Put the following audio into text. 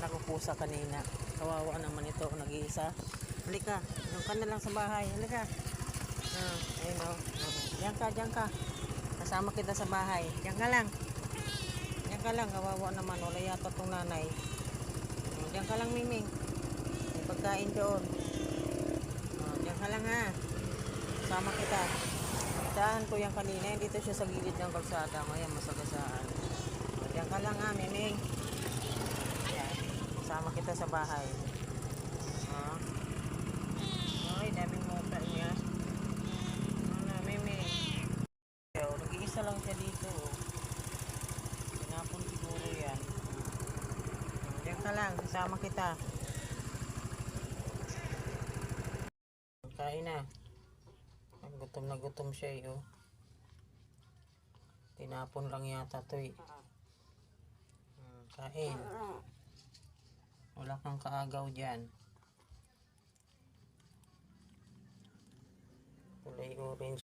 anak ko pusa kanina. Kawawa naman ito, nag-iisa. Halika, doon ka na lang sa bahay. Halika. Ayun o. Diyan ka. Kasama kita sa bahay. Diyan ka lang. Diyan ka lang, kawawa naman. Wala yata itong nanay. Diyan ka lang, Miming. May pagkain doon. Diyan ka lang ha. Kasama kita. Saan ko yan kanina. Dito siya sa gilid ng kalsada. Ngayon, masagasaan. Diyan ka lang ha, Miming. Yan. Kasama kita sa bahay. Ay, daming mota niya. Miming. Nag-iisa lang siya dito. Pinapon siguro yan. Diyan ka lang, kasama kita. Kain na. Gutom na gutom siya eh. Tinapon lang yata to eh. Kain. Wala kang kaagaw dyan. Kulay orange.